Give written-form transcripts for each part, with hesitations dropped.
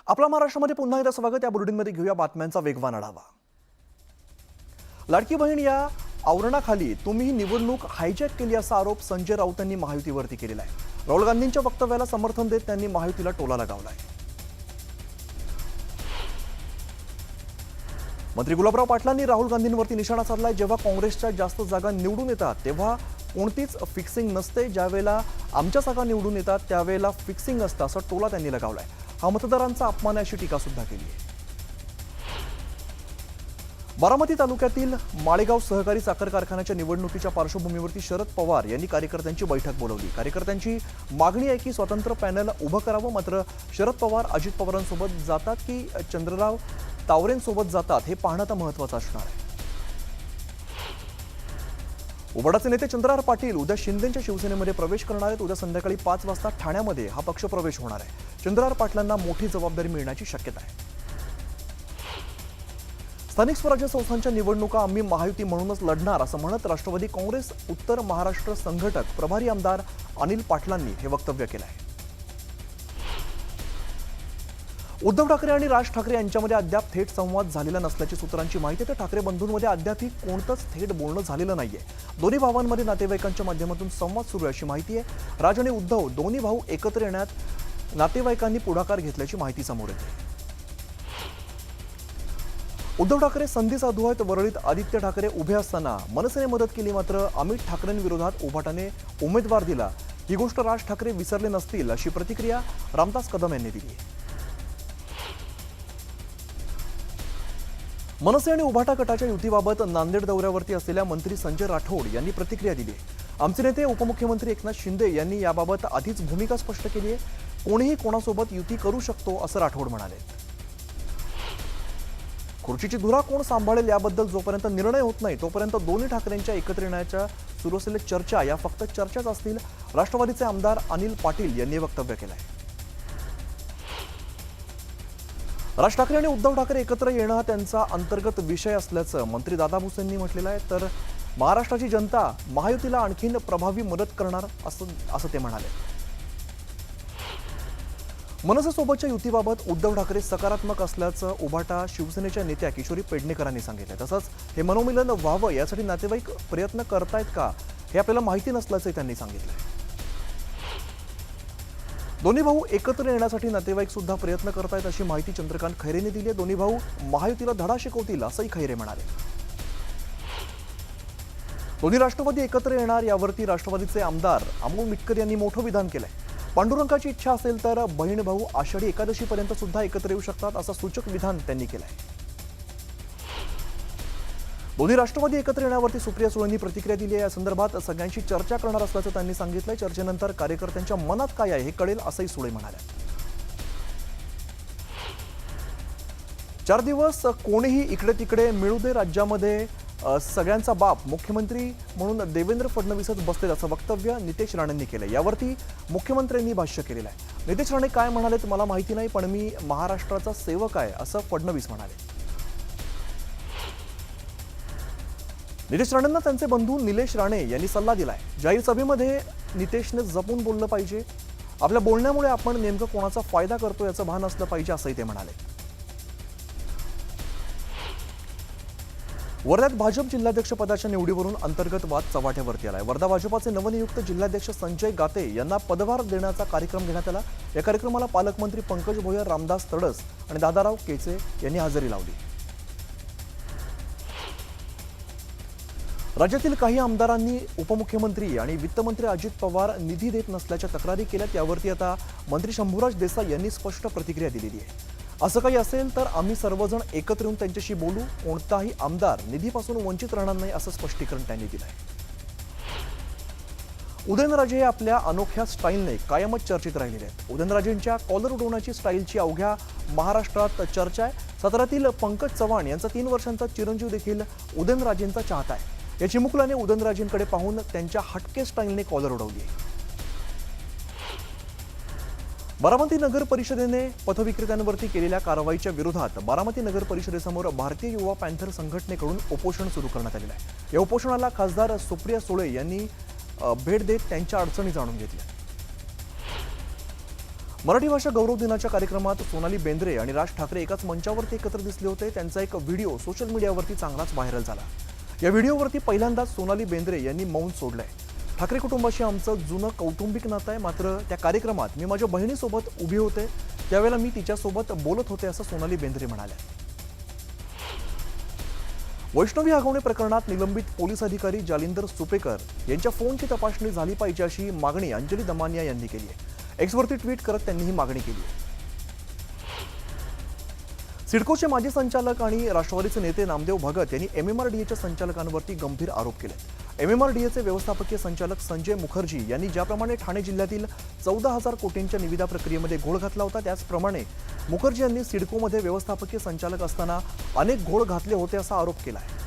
आपला महाराष्ट्रामध्ये पुन्हा एकदा स्वागत। या बुलेटिनमध्ये घेऊया बातम्यांचा वेगवान आढावा। लाडकी बहीण या आवरणाखाली तुम्ही निवडणूक हायजॅक केली असा आरोप संजय राऊत यांनी महायुतीवरती केलेला आहे। राहुल गांधींच्या वक्तव्याला समर्थन देत त्यांनी महायुतीला टोला लगावलाय। मंत्री गुलाबराव पाटलांनी राहुल गांधींवरती निशाणा साधलाय। जेव्हा काँग्रेसच्या जास्त जागा निवडून येतात तेव्हा कोणतीच फिक्सिंग नसते, ज्यावेळेला आमच्या जागा निवडून येतात त्यावेळेला फिक्सिंग असतं असा टोला त्यांनी लगावलाय। हा मतदारांचा अपमान अशी टीका सुद्धा केली आहे। बारामती तालुक्यातील माळेगाव सहकारी साखर कारखान्याच्या निवडणुकीच्या पार्श्वभूमीवरती शरद पवार यांनी कार्यकर्त्यांची बैठक बोलावली। कार्यकर्त्यांची मागणी आहे की स्वतंत्र पॅनल उभं करावं, मात्र शरद पवार अजित पवारांसोबत जातात की चंद्रराव तावरेंसोबत जातात हे पाहणं आता महत्त्वाचं असणार आहे। उबाटाचे नेते चंद्रहार पाटील उद्या शिंदेच्या शिवसेनेमध्ये प्रवेश करणार आहेत। उद्या संध्याकाळी 5 वाजता ठाण्यामध्ये हा पक्ष प्रवेश होणार आहे। चंद्रहार पाटलांना मोठी जबाबदारी मिळण्याची शक्यता आहे। स्थानिक स्वराज्य संस्थांच्या निवडणुका आम्ही महायुती म्हणूनच लढणार असं म्हणत राष्ट्रवादी काँग्रेस उत्तर महाराष्ट्र संघटक प्रभारी आमदार अनिल पाटलांनी हे वक्तव्य केलं आहे। उद्धव ठाकरे आणि राज ठाकरे यांच्यामध्ये अद्याप थेट संवाद झालेला नसल्याची सूत्रांची माहिती आहे। ठाकरे बंधूंमध्ये अद्यापही कोणतंच थेट बोलणं झालेलं नाहीये। दोन्ही भावांमध्ये नातेवाईकांच्या माध्यमातून संवाद सुरू आहे अशी माहिती आहे। राज आणि उद्धव दोन्ही भाऊ एकत्र येण्यात नातेवाईकांनी पुढाकार घेतल्याची माहिती समोर येते। उद्धव ठाकरे संधी साधू आहेत। वरळीत आदित्य ठाकरे उभे असताना मनसेने मदत केली, मात्र अमित ठाकरेंविरोधात उभाटाने उमेदवार दिला। ही गोष्ट राज ठाकरे विसरले नसतील अशी प्रतिक्रिया रामदास कदम यांनी दिली आहे। मनसे आणि उभाटा गटाच्या युतीबाबत नांदेड दौऱ्यावरती असलेल्या मंत्री संजय राठोड यांनी प्रतिक्रिया दिली आहे। आमचे नेते उपमुख्यमंत्री एकनाथ शिंदे यांनी याबाबत आधीच भूमिका स्पष्ट केली आहे। कोणीही कोणासोबत युती करू शकतो असं राठोड म्हणाले। खुर्चीची धुरा कोण सांभाळेल याबद्दल जोपर्यंत निर्णय होत नाही तोपर्यंत दोन्ही ठाकरेंच्या एकत्र येण्याच्या सुरू असलेल्या चर्चा या फक्त चर्चाच असतील, राष्ट्रवादीचे आमदार अनिल पाटील यांनी वक्तव्य केलं आहे। राज ठाकरे आणि उद्धव ठाकरे एकत्र येणं हा त्यांचा अंतर्गत विषय असल्याचं मंत्री दादा भुसेंनी म्हटलेलं आहे। तर महाराष्ट्राची जनता महायुतीला आणखीन प्रभावी मदत करणार असं ते म्हणाले। मनसेसोबतच्या युतीबाबत उद्धव ठाकरे सकारात्मक असल्याचं उभाटा शिवसेनेच्या नेत्या किशोरी पेडणेकरांनी सांगितलं। तसंच हे मनोमिलन व्हावं यासाठी नातेवाईक प्रयत्न करतायत का हे आपल्याला माहिती नसल्याचं त्यांनी सांगितलं। दोन्ही भाऊ एकत्र येण्यासाठी नातेवाईक सुद्धा प्रयत्न करतायत अशी माहिती चंद्रकांत खैरेंनी दिली आहे। दोन्ही भाऊ महायुतीला धडा शिकवतील असंही खैरे म्हणाले। दोन्ही राष्ट्रवादी एकत्र येणार यावरती राष्ट्रवादीचे आमदार अमोल मिटकर यांनी मोठं विधान केलंय। पांडुरंगाची इच्छा असेल तर बहीण भाऊ आषाढी एकादशीपर्यंत सुद्धा एकत्र येऊ शकतात असं सूचक विधान त्यांनी केलंय। दोन्ही राष्ट्रवादी एकत्र येण्यावरती सुप्रिया सुळेंनी प्रतिक्रिया दिली आहे। या संदर्भात सगळ्यांशी चर्चा करणार असल्याचं त्यांनी सांगितलंय। चर्चेनंतर कार्यकर्त्यांच्या मनात काय आहे हे कळेल असंही सुळे म्हणाले। 4 दिवस कोणीही इकडे तिकडे मिळू दे, राज्यामध्ये सगळ्यांचा बाप मुख्यमंत्री म्हणून देवेंद्र फडणवीसच बसतील असं वक्तव्य नितेश राणेंनी केलंय। यावरती मुख्यमंत्र्यांनी भाष्य केलेलं आहे। नितेश राणे काय म्हणालेत मला माहिती नाही, पण मी महाराष्ट्राचा सेवक आहे असं फडणवीस म्हणाले। नितेश राणेंना त्यांचे बंधू निलेश राणे यांनी सल्ला दिलाय। जाहीर सभेमध्ये नितेशने जपून बोललं पाहिजे। आपल्या बोलण्यामुळे आपण नेमकं कोणाचा फायदा करतो याचं भान असलं पाहिजे असंही ते म्हणाले। वर्ध्यात भाजप जिल्हाध्यक्ष पदाच्या निवडीवरून अंतर्गत वाद चव्हाट्यावरती आलाय। वर्धा भाजपाचे नवनियुक्त जिल्हाध्यक्ष संजय गाते यांना पदभार देण्याचा कार्यक्रम घेण्यात आला। या कार्यक्रमाला पालकमंत्री पंकज भोयर, रामदास तडस आणि दादाराव केचे यांनी हजेरी लावली। राज्यातील काही आमदारांनी उपमुख्यमंत्री आणि वित्तमंत्री अजित पवार निधी देत नसल्याच्या तक्रारी केल्यात। यावरती आता मंत्री शंभूराज देसाई यांनी स्पष्ट प्रतिक्रिया दिलेली आहे। असं काही असेल तर आम्ही सर्वजण एकत्र येऊन त्यांच्याशी बोलू। कोणताही आमदार निधीपासून वंचित राहणार नाही असं स्पष्टीकरण त्यांनी दिलं आहे। उदयनराजे हे आपल्या अनोख्या स्टाईलने कायमच चर्चेत राहिलेले आहेत। उदयनराजेंच्या कॉलर उडवण्याची स्टाईलची अवघ्या महाराष्ट्रात चर्चा आहे। साताऱ्यातील पंकज चव्हाण यांचा 3 वर्षांचा चिरंजीव देखील उदयनराजेंचा चाहता आहे। या चिमुकल्याने उदयनराजेंकडे पाहून त्यांच्या हटके स्टाईलने कॉलर उडवली आहे। बारामती नगर परिषदेने पथविक्रेत्यांवरती केलेल्या कारवाईच्या विरोधात बारामती नगर परिषदेसमोर भारतीय युवा पॅन्थर संघटनेकडून उपोषण सुरू करण्यात आलेलं आहे। या उपोषणाला खासदार सुप्रिया सुळे यांनी भेट देत त्यांच्या अडचणी जाणून घेतल्या। मराठी भाषा गौरव दिनाच्या कार्यक्रमात सोनाली बेंद्रे आणि राज ठाकरे एकाच मंचावरती एकत्र दिसले होते. त्यांचा एक व्हिडिओ सोशल मीडियावरती चांगलाच व्हायरल झाला. या व्हिडिओवरती पहिल्यांदाच सोनाली बेंद्रे यांनी मौन सोडलंय. ठाकरे कुटुंबाशी आमचं जुनं कौटुंबिक नातं आहे, मात्र त्या कार्यक्रमात मी माझ्या बहिणीसोबत उभी होते, त्यावेळेला मी तिच्यासोबत बोलत होते, असं सोनाली बेंद्रे म्हणाल्या. वैष्णवी हगवणे प्रकरणात निलंबित पोलीस अधिकारी जालिंदर सुपेकर यांच्या फोनची तपासणी झाली पाहिजे अशी मागणी अंजली दमानिया यांनी केली आहे. एक्सवरती ट्विट करत त्यांनी ही मागणी केली आहे. सिडकोचे माजी संचालक आणि राष्ट्रवादीचे नेते नामदेव भगत यांनी MMRDAच्या संचालकांवरती गंभीर आरोप केले. MMRDAचे व्यवस्थापकीय संचालक संजय मुखर्जी यांनी ज्याप्रमाणे ठाणे जिल्ह्यातील 14,000 कोटींच्या निविदा प्रक्रियेमध्ये घोळ घातला होता, त्याचप्रमाणे मुखर्जी यांनी सिडकोमध्ये व्यवस्थापकीय संचालक असताना अनेक घोळ घातले होते असा आरोप केला आहे.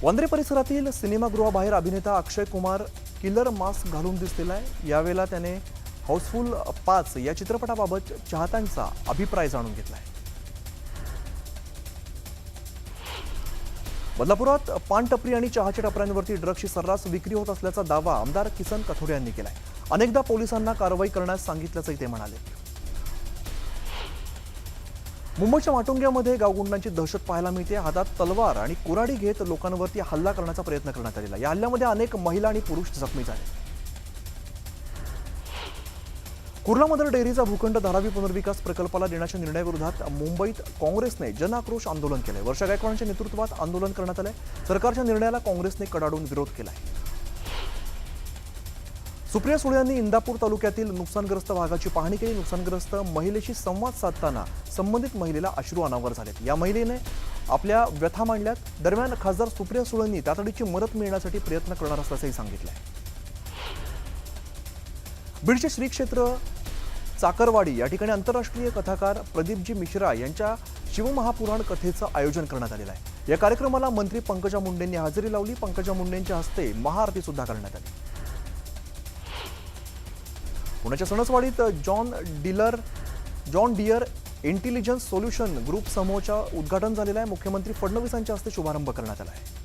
वांद्रे परिसरातील सिनेमागृहाबाहेर अभिनेता अक्षय कुमार किलर मास्क घालून दिसलेला आहे. यावेळेला त्याने हाऊसफुल 5 या चित्रपटाबाबत चाहत्यांचा अभिप्राय जाणून घेतला आहे. बदलापुरात पान टपरी आणि चहाच्या टपऱ्यांवरती ड्रग्सची सर्रास विक्री होत असल्याचा दावा आमदार किसन कथोरे यांनी केलाय. अनेकदा पोलिसांना कारवाई करण्यास सांगितल्याचंही ते म्हणाले. मुंबईच्या माटुंग्यामध्ये गावगुंडांची दहशत पाहायला मिळते. हातात तलवार आणि कुऱ्हाडी घेत लोकांवरती हल्ला करण्याचा प्रयत्न करण्यात आलेला. या हल्ल्यामध्ये अनेक महिला आणि पुरुष जखमी झाले. कुर्ला मदर डेअरीचा भूखंड धारावी पुनर्विकास प्रकल्पाला देण्याच्या निर्णयाविरोधात मुंबईत काँग्रेसने जनआक्रोश आंदोलन केलंय. वर्षा गायकवाडांच्या नेतृत्वात आंदोलन करण्यात आलंय. सरकारच्या निर्णयाला काँग्रेसने कडाडून विरोध केलाय. सुप्रिया सुळे यांनी इंदापूर तालुक्यातील नुकसानग्रस्त भागाची पाहणी केली. नुकसानग्रस्त महिलेशी संवाद साधताना संबंधित महिलेला अश्रू अनावर झालेत. या महिलेने आपल्या व्यथा मांडल्यात. दरम्यान खासदार सुप्रिया सुळेंनी तातडीची मदत मिळण्यासाठी प्रयत्न करणार असल्याचंही सांगितलंय. बीडचे श्री क्षेत्र चाकरवाडी या ठिकाणी आंतरराष्ट्रीय कथाकार प्रदीपजी मिश्रा यांच्या शिवमहापुराण कथेचं आयोजन करण्यात आलेलं आहे. या कार्यक्रमाला मंत्री पंकजा मुंडेंनी हजेरी लावली. पंकजा मुंडेंच्या हस्ते महाआरती सुद्धा करण्यात आली. पुण्याच्या सणसवाडीत John Deere intelligence solution group समूहाचं उद्घाटन झालेलं आहे. मुख्यमंत्री फडणवीसांच्या हस्ते शुभारंभ करण्यात आला आहे.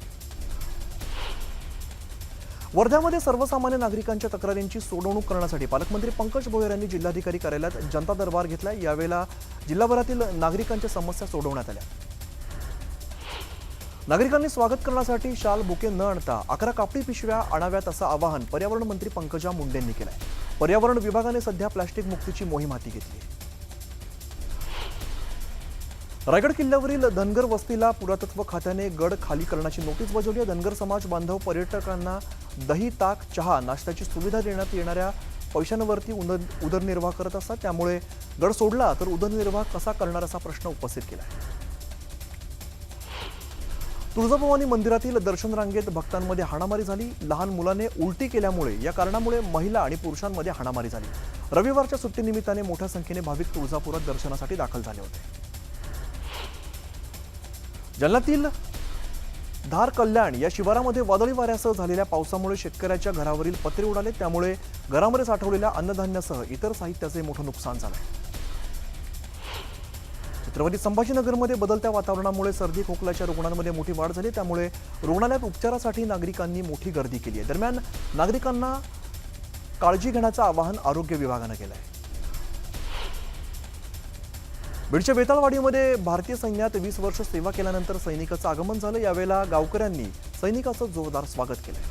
वर्ध्यामध्ये सर्वसामान्य नागरिकांच्या तक्रारींची सोडवणूक करण्यासाठी पालकमंत्री पंकज भोयर यांनी जिल्हाधिकारी कार्यालयात जनता दरबार घेतलाय. यावेळेला जिल्हाभरातील नागरिकांच्या समस्या सोडवण्यात आल्या. नागरिकांनी स्वागत करण्यासाठी शाल बुके न आणता 11 कापडी पिशव्या आणाव्यात असं आवाहन पर्यावरण मंत्री पंकजा मुंडेंनी केलंय. पर्यावरण विभागाने सध्या प्लास्टिक मुक्तीची मोहीम हाती घेतली आहे. रायगड किल्ल्यावरील धनगर वस्तीला पुरातत्व खात्याने गड खाली करण्याची नोटीस बजावली आहे. धनगर समाज बांधव पर्यटकांना दही, ताक, चहा, नाश्त्याची सुविधा देण्यात येणाऱ्या पैशांवरती उदरनिर्वाह करत असतात. त्यामुळे गड सोडला तर उदरनिर्वाह कसा करणार असा प्रश्न उपस्थित केला आहे. तुळजाभवानी मंदिरातील दर्शन रांगेत भक्तांमध्ये हाणामारी झाली. लहान मुलाने उलटी केल्यामुळे या कारणामुळे महिला आणि पुरुषांमध्ये हाणामारी झाली. रविवारच्या सुट्टीनिमित्ताने मोठ्या संख्येने भाविक तुळजापुरात दर्शनासाठी दाखल झाले होते. जालन्यातील धार कल्याण या शिवारामध्ये वादळी वाऱ्यासह झालेल्या पावसामुळे शेतकऱ्याच्या घरावरील पत्रे उडाले. त्यामुळे घरामध्ये साठवलेल्या अन्नधान्यासह इतर साहित्याचे मोठं नुकसान झालंय. छत्रपती संभाजीनगरमध्ये बदलत्या वातावरणामुळे सर्दी खोकल्याच्या रुग्णांमध्ये मोठी वाढ झाली. त्यामुळे रुग्णालयात उपचारासाठी नागरिकांनी मोठी गर्दी केली आहे. दरम्यान नागरिकांना काळजी घेण्याचं आवाहन आरोग्य विभागानं केलं आहे. बीडच्या बेताळवाडीमध्ये भारतीय सैन्यात 20 वर्ष सेवा केल्यानंतर सैनिकाचं आगमन झालं. यावेळेला गावकऱ्यांनी सैनिकाचं जोरदार स्वागत केलंय.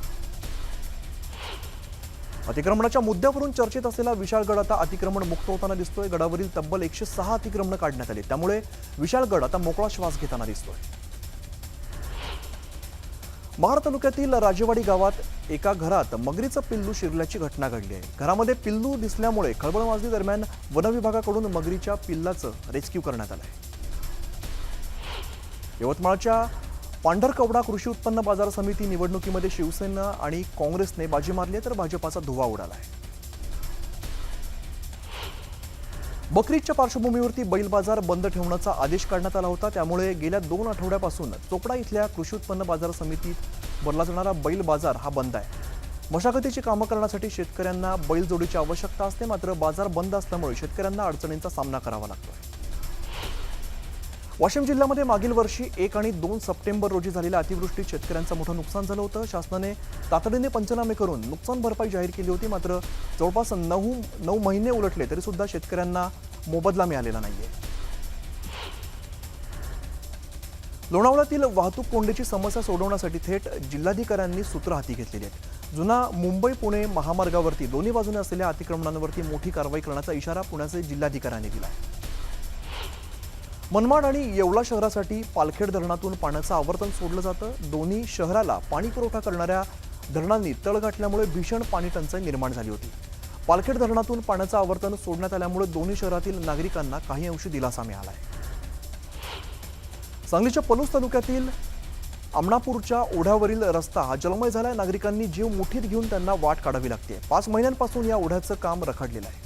अतिक्रमणाच्या मुद्द्यावरून चर्चेत असलेला विशाळगड आता अतिक्रमण मुक्त होताना दिसतोय. गडावरील तब्बल 106 अतिक्रमण काढण्यात आली. त्यामुळे विशाळगड आता मोकळा श्वास घेताना दिसतोय. महाड तालुक्यातील राजेवाडी गावात एका घरात मगरीचं पिल्लू शिरल्याची घटना घडली आहे. घरामध्ये पिल्लू दिसल्यामुळे खळबळ माजली. दरम्यान वन विभागाकडून मगरीच्या पिल्लाचं रेस्क्यू करण्यात आलंय. यवतमाळच्या पांढरकवडा कृषी उत्पन्न बाजार समिती निवडणुकीमध्ये शिवसेना आणि काँग्रेसने बाजी मारली तर भाजपाचा धुव्वा उडालाय. बकरीदच्या पार्श्वभूमीवरती बैल बाजार बंद ठेवण्याचा आदेश काढण्यात आला होता. त्यामुळे गेल्या 2 आठवड्यापासून चोपडा इथल्या कृषी उत्पन्न बाजार समितीत भरला जाणारा बैल बाजार हा बंद आहे. मशागतीची कामं करण्यासाठी शेतकऱ्यांना बैलजोडीची आवश्यकता असते. मात्र बाजार बंद असल्यामुळे शेतकऱ्यांना अडचणींचा सामना करावा लागतोय. वाशिम जिल्ह्यामध्ये मागील वर्षी 1 आणि 2 सप्टेंबर रोजी झालेल्या अतिवृष्टीत शेतकऱ्यांचं मोठं नुकसान झालं होतं. शासनाने तातडीने पंचनामे करून नुकसान भरपाई जाहीर केली होती. मात्र जवळपास 9 महिने उलटले तरी सुद्धा शेतकऱ्यांना मोबदला मिळालेला नाहीये. लोणावळ्यातील वाहतूक कोंडीची समस्या सोडवण्यासाठी थेट जिल्हाधिकाऱ्यांनी सूत्र हाती घेतलेली आहेत. जुना मुंबई पुणे महामार्गावरती दोन्ही बाजूने असलेल्या अतिक्रमणांवरती मोठी कारवाई करण्याचा इशारा पुण्याचे जिल्हाधिकाऱ्यांनी दिला आहे. मनमाड आणि येवला शहरासाठी पालखेड धरणातून पाण्याचं आवर्तन सोडलं जातं. दोन्ही शहराला पाणी पुरवठा करणाऱ्या धरणांनी तळ गाठल्यामुळे भीषण पाणी टंचाई निर्माण झाली होती. पालखेड धरणातून पाण्याचं आवर्तन सोडण्यात आल्यामुळे दोन्ही शहरातील नागरिकांना काही अंशी दिलासा मिळाला आहे. सांगलीच्या पलूस तालुक्यातील आमणापूरच्या ओढ्यावरील रस्ता हा जलमय झालाय. नागरिकांनी जीव मुठीत घेऊन त्यांना वाट काढावी लागते. 5 महिन्यांपासून या ओढ्याचं काम रखडलेलं आहे.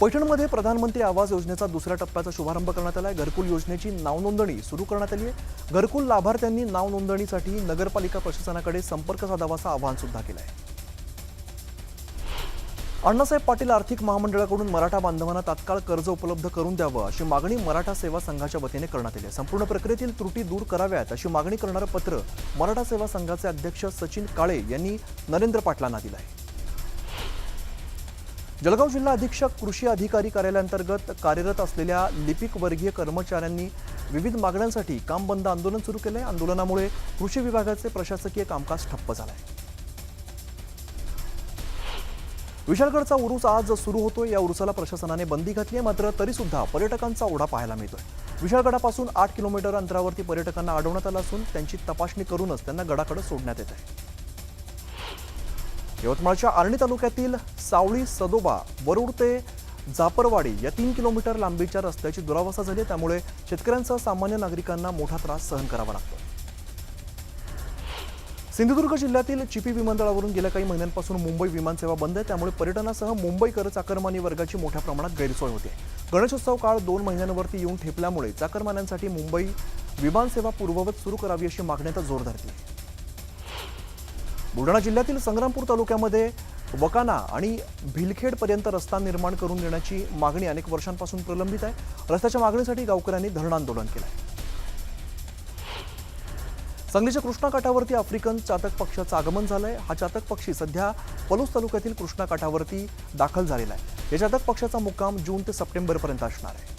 पैठणमध्ये प्रधानमंत्री आवास योजनेचा दुसऱ्या टप्प्याचा शुभारंभ करण्यात आला आहे. घरकुल योजनेची नावनोंदणी सुरू करण्यात आली आहे. घरकुल लाभार्थ्यांनी नाव नोंदणीसाठी नगरपालिका प्रशासनाकडे संपर्क साधावाचं आवाहन सुद्धा केलं आहे. अण्णासाहेब पाटील आर्थिक महामंडळाकडून मराठा बांधवांना तात्काळ कर्ज उपलब्ध करून द्यावं अशी मागणी मराठा सेवा संघाच्या वतीने करण्यात आली आहे. संपूर्ण प्रक्रियेतील त्रुटी दूर कराव्यात अशी मागणी करणारं पत्र मराठा सेवा संघाचे अध्यक्ष सचिन काळे यांनी नरेंद्र पाटलांना दिलं आहे. जळगाव जिल्हा अधीक्षक कृषी अधिकारी कार्यालयाअंतर्गत कार्यरत असलेल्या लिपिक वर्गीय कर्मचाऱ्यांनी विविध मागण्यांसाठी काम बंद आंदोलन सुरू केलंय. आंदोलनामुळे कृषी विभागाचे प्रशासकीय कामकाज ठप्प झालंय. विशाळगडचा उरूस आज सुरू होतोय. या उरुसाला प्रशासनाने बंदी घातली आहे. मात्र तरी सुद्धा पर्यटकांचा ओढा पाहायला मिळतोय. विशाळगडापासून 8 किलोमीटर अंतरावरती पर्यटकांना अडवण्यात आलं असून त्यांची तपासणी करूनच त्यांना गडाकडे सोडण्यात येत आहे. यवतमाळच्या आर्णी तालुक्यातील सावळी सदोबा वरुड ते जापरवाडी या 3 किलोमीटर लांबीच्या रस्त्याची दुरावस्था झाली. त्यामुळे शेतकऱ्यांसह सामान्य नागरिकांना मोठा त्रास सहन करावा लागतो. सिंधुदुर्ग जिल्ह्यातील चिपी विमानतळावरून गेल्या काही महिन्यांपासून मुंबई विमानसेवा बंद आहे. त्यामुळे पर्यटनासह मुंबईकर चाकरमानी वर्गाची मोठ्या प्रमाणात गैरसोय होते. गणेशोत्सव काळ 2 महिन्यांवरती येऊन ठेपल्यामुळे चाकरमान्यांसाठी मुंबई विमानसेवा पूर्ववत सुरू करावी अशी मागणी आता जोर धरते. बुलढाणा जिल्ह्यातील संग्रामपूर तालुक्यामध्ये वकाना आणि भिलखेडपर्यंत रस्ता निर्माण करून देण्याची मागणी अनेक वर्षांपासून प्रलंबित आहे. रस्त्याच्या मागणीसाठी गावकऱ्यांनी धरण आंदोलन केलं आहे. सांगलीच्या कृष्णा काठावरती आफ्रिकन चातक पक्षाचं आगमन झालंय. हा चातक पक्षी सध्या पलूस तालुक्यातील कृष्णा काठावरती दाखल झालेला आहे. या चातक पक्षाचा मुक्काम जून ते सप्टेंबरपर्यंत असणार आहे.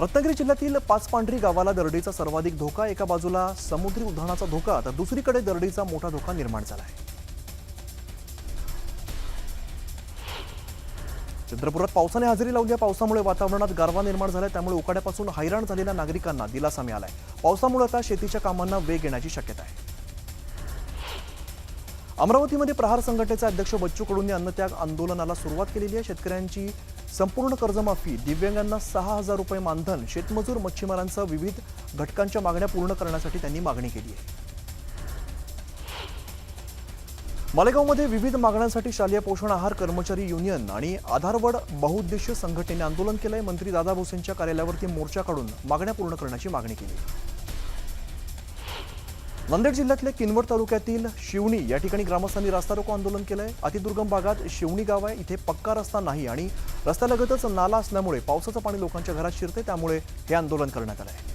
रत्नागिरी जिल्ह्यातील पाचपांढरी गावाला दरडीचा सर्वाधिक धोका. एका बाजूला समुद्री उधाणाचा धोका तर दुसरीकडे दरडीचा मोठा धोका निर्माण झाला आहे. चंद्रपुरात पावसाने हजेरी लावली आहे. पावसामुळे वातावरणात गारवा निर्माण झालाय. त्यामुळे उकाड्यापासून हैराण झालेल्या नागरिकांना दिलासा मिळालाय. पावसामुळे आता शेतीच्या कामांना वेग येण्याची शक्यता आहे. अमरावतीमध्ये प्रहार संघटनेचे अध्यक्ष बच्चू कडूंनी अन्नत्याग आंदोलनाला सुरुवात केलेली आहे. शेतकऱ्यांची संपूर्ण कर्जमाफी, दिव्यांगांना 6,000 रुपये मानधन, शेतमजूर मच्छीमारांसह विविध घटकांच्या मागण्या पूर्ण करण्यासाठी त्यांनी मागणी केली आहे. मालेगावमध्ये विविध मागण्यांसाठी शालेय पोषण आहार कर्मचारी युनियन आणि आधारवड बहुउद्देशीय संघटनेने आंदोलन केलंय. मंत्री दादा भुसेंच्या कार्यालयावरती मोर्चा काढून मागण्या पूर्ण करण्याची मागणी केली. नांदेड जिल्ह्यातल्या किनवट तालुक्यातील शिवणी या ठिकाणी ग्रामस्थांनी रास्ता रोको आंदोलन केलंय. अतिदुर्गम भागात शिवणी गाव आहे. इथे पक्का रस्ता नाही आणि रस्त्यालगतच नाला असल्यामुळे पावसाचं पाणी लोकांच्या घरात शिरते. त्यामुळे हे आंदोलन करण्यात आलं आहे.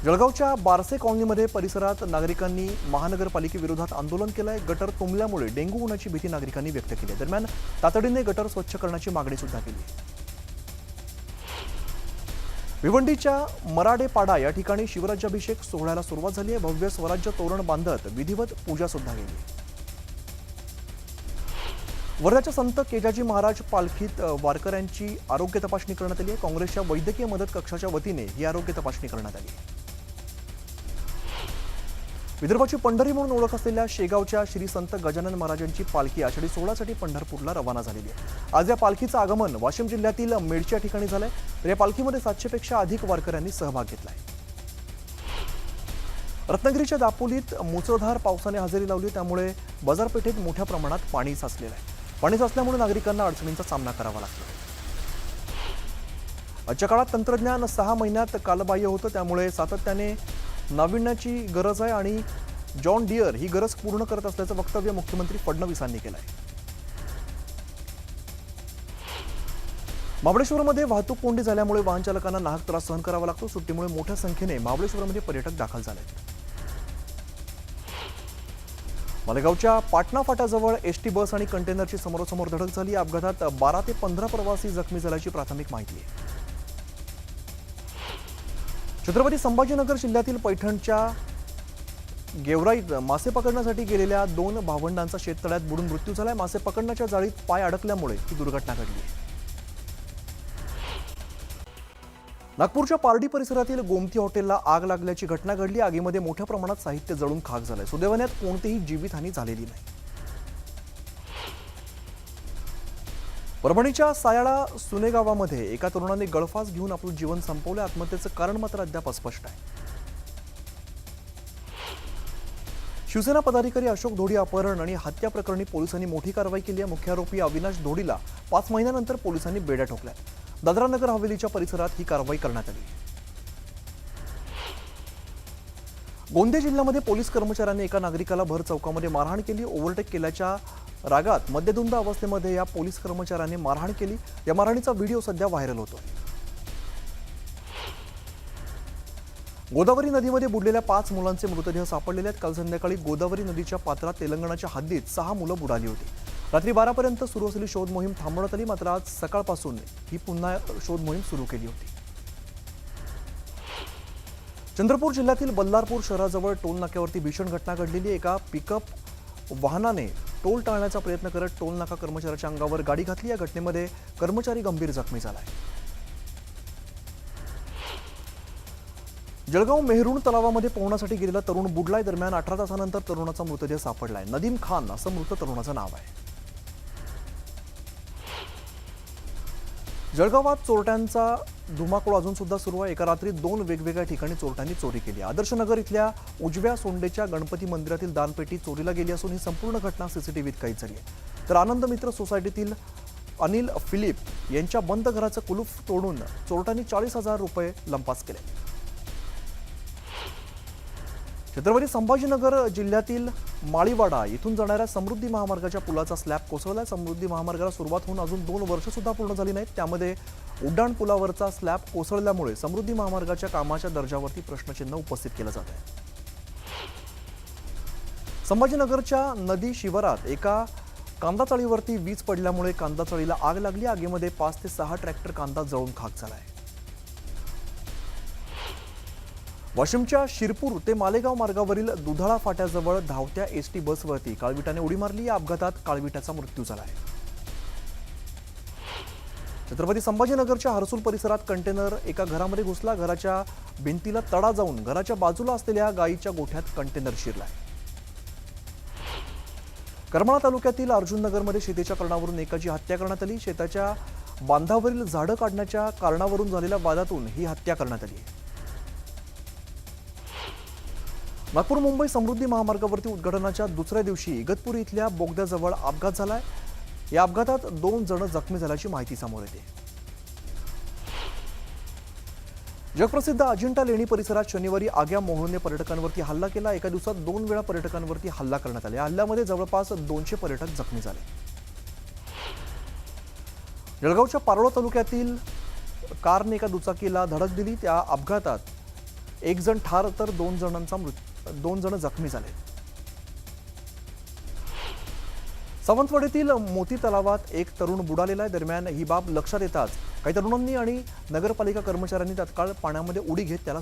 जळगावच्या बारसे कॉलनीमध्ये परिसरात नागरिकांनी महानगरपालिकेविरोधात आंदोलन केलंय. गटर तुंबल्यामुळे डेंग्यू होण्याची भीती नागरिकांनी व्यक्त केली आहे. दरम्यान तातडीने गटर स्वच्छ करण्याची मागणी सुद्धा केली. भिवंडीच्या मराडेपाडा या ठिकाणी शिवराज्याभिषेक सोहळ्याला सुरुवात झाली आहे. भव्य स्वराज्य तोरण बांधत विधिवत पूजा सुद्धा केली. वर्ध्याच्या संत केजाजी महाराज पालखीत वारकऱ्यांची आरोग्य तपासणी करण्यात आली आहे. काँग्रेसच्या वैद्यकीय मदत कक्षाच्या वतीने ही आरोग्य तपासणी करण्यात आली. विदर्भाची पंढरी म्हणून ओळख असलेल्या शेगावच्या श्री संत गजानन महाराजांची पालखी आषाढी सोहळ्यासाठी पंढरपूरला रवाना झालेली आहे. आज या पालखीचं आगमन वाशिम जिल्ह्यातील मेडची या ठिकाणी झालंय. तर या पालखीमध्ये 700 पेक्षा अधिक वारकऱ्यांनी सहभाग घेतलाय. रत्नागिरीच्या दापोलीत मुसळधार पावसाने हजेरी लावली. त्यामुळे बाजारपेठेत मोठ्या प्रमाणात पाणी साचलेलं आहे. पाणी साचल्यामुळे नागरिकांना अडचणींचा सामना करावा लागतो. आजच्या काळात तंत्रज्ञान 6 महिन्यात कालबाह्य होतं. त्यामुळे सातत्याने नाविन्याची गरज आहे आणि जॉन डियर ही गरज पूर्ण करत असल्याचं वक्तव्य मुख्यमंत्री फडणवीसांनी केलं आहे. महाबळेश्वरमध्ये वाहतूक कोंडी झाल्यामुळे वाहन चालकांना नाहक त्रास सहन करावा लागतो। सुट्टीमुळे मोठ्या संख्येने महाबळेश्वरमध्ये पर्यटक दाखल झाले। मालेगावच्या पाटणा फाट्याजवळ एसटी बस आणि कंटेनरची समोरासमोर धडक झाली। या अपघातात 12 ते 15 प्रवासी जखमी झाल्याची प्राथमिक माहिती आहे। छत्रपती संभाजीनगर जिल्ह्यातील पैठणच्या गेवराईत मासे पकडण्यासाठी गेलेल्या 2 भावंडांचा शेततळ्यात बुडून मृत्यू झालाय। मासे पकडण्याच्या जाळीत पाय अडकल्यामुळे ही दुर्घटना घडली आहे। नागपूरच्या पारडी परिसरातील गोमती हॉटेलला आग लागल्याची घटना घडली। आगीमध्ये मोठ्या प्रमाणात साहित्य जळून खाक झालंय। सुदैवाने कोणतीही जीवितहानी झालेली नाही। परभणीच्या सायाळा सुने गावामध्ये एका तरुणाने गळफास घेऊन आपलं जीवन संपवलं। आत्महत्येचं कारण मात्र अद्याप अस्पष्ट आहे। शिवसेना पदाधिकारी अशोक धोडी अपहरण आणि हत्या प्रकरणी पोलिसांनी मोठी कारवाई केली आहे। मुख्य आरोपी अविनाश धोडीला 5 महिन्यानंतर पोलिसांनी बेड्या ठोकल्या। दादरा नगर हवेलीच्या परिसरात ही कारवाई करण्यात आली। गोंदिया जिल्ह्यामध्ये पोलीस कर्मचाऱ्यांनी एका नागरिकाला भर चौकामध्ये मारहाण केली। ओव्हरटेक केल्याच्या रागात मद्यधुंद अवस्थेमध्ये या पोलीस कर्मचाऱ्यांनी मारहाण केली। या मारहाणीचा व्हिडिओ सध्या व्हायरल होतोय। गोदावरी नदीमध्ये बुडलेल्या 5 मुलांचे मृतदेह सापडलेले आहेत। काल संध्याकाळी गोदावरी नदीच्या पात्रात तेलंगणाच्या हद्दीत 6 मुलं बुडाली होती। रात्री 12 पर्यंत सुरू असलेली शोध मोहीम थांबवण्यात आली, मात्र आज सकाळपासून ही पुन्हा शोध मोहीम सुरू केली होती। चंद्रपूर जिल्ह्यातील बल्लारपूर शहराजवळ टोल नाक्यावरती भीषण घटना घडलेली। एका पिकअप वाहनाने टोल टाळण्याचा प्रयत्न करत टोल नाका कर्मचाऱ्याच्या अंगावर गाडी घातली। या घटनेमध्ये कर्मचारी गंभीर जखमी झालाय। जळगाव मेहरुण तलावामध्ये पोहण्यासाठी गेलेला तरुण बुडलाय। दरम्यान 18 तासानंतर तरुणाचा मृतदेह सापडलाय। नदीम खान असं मृत तरुणाचं नाव आहे। जळगावात चोरट्यांचा धुमाकूळ अजून सुद्धा सुरू आहे। एका रात्री 2 वेगवेगळ्या ठिकाणी चोरट्यांनी चोरी केली। आदर्शनगर इथल्या उजव्या सोंडेच्या गणपती मंदिरातील दानपेटी चोरीला गेली असून ही संपूर्ण घटना सीसीटीव्हीत कैद झाली आहे। तर आनंद मित्र सोसायटीतील अनिल फिलिप यांच्या बंद घराचं कुलूप तोडून चोरट्यांनी 40,000 रुपये लंपास केले। छत्रपती संभाजीनगर जिल्ह्यातील माळीवाडा इथून जाणाऱ्या समृद्धी महामार्गाच्या पुलाचा स्लॅब कोसळला। समृद्धी महामार्गाला सुरुवात होऊन अजून 2 वर्ष सुद्धा पूर्ण झाली नाहीत। त्यामध्ये उड्डाण पुलावरचा स्लॅब कोसळल्यामुळे समृद्धी महामार्गाच्या कामाच्या दर्जावरती प्रश्नचिन्ह उपस्थित केलं जात आहे। संभाजीनगरच्या नदी शिवारात एका कांदा चाळीवरती वीज पडल्यामुळे कांदा चाळीला आग लागली। आगीमध्ये 5 ते 6 ट्रॅक्टर कांदा जळून खाक झालाय। वाशिमच्या शिरपूर ते मालेगाव मार्गावरील दुधाळा फाट्याजवळ धावत्या एसटी बसवरती काळविटाने उडी मारली। या अपघातात काळविटाचा मृत्यू झाला आहे। छत्रपती संभाजीनगरच्या हरसूल परिसरात कंटेनर एका घरामध्ये घुसला। घराच्या भिंतीला तडा जाऊन घराच्या बाजूला असलेल्या गायीच्या गोठ्यात कंटेनर शिरलाय। करमाळा तालुक्यातील अर्जुननगरमध्ये शेतीच्या कारणावरून एकाची हत्या करण्यात आली। शेताच्या बांधावरील झाडं काढण्याच्या कारणावरून झालेल्या वादातून ही हत्या करण्यात आली। नागपूर मुंबई समृद्धी महामार्गावरती उद्घाटनाच्या दुसऱ्या दिवशी इगतपुरी इथल्या बोगद्याजवळ अपघात झालाय। या अपघातात 2 जण जखमी झाल्याची माहिती समोर येते। जगप्रसिद्ध अजिंठा लेणी परिसरात शनिवारी आग्या मोहोळने पर्यटकांवरती हल्ला केला। एका दिवसात 2 वेळा पर्यटकांवरती हल्ला करण्यात आला। या हल्ल्यामध्ये जवळपास 200 पर्यटक जखमी झाले। जळगावच्या पारोळा तालुक्यातील कारने एका दुचाकीला धडक दिली। त्या अपघातात 1 जण ठार तर 2 जण जखमी झाले। सावंतवाडीतील मोती तलावात एक तरुण बुडालेला आहे। दरम्यान ही बाब लक्षात येताच काही तरुणांनी आणि नगरपालिका कर्मचाऱ्यांनी तत्काळ पाण्यामध्ये उडी घेत त्याला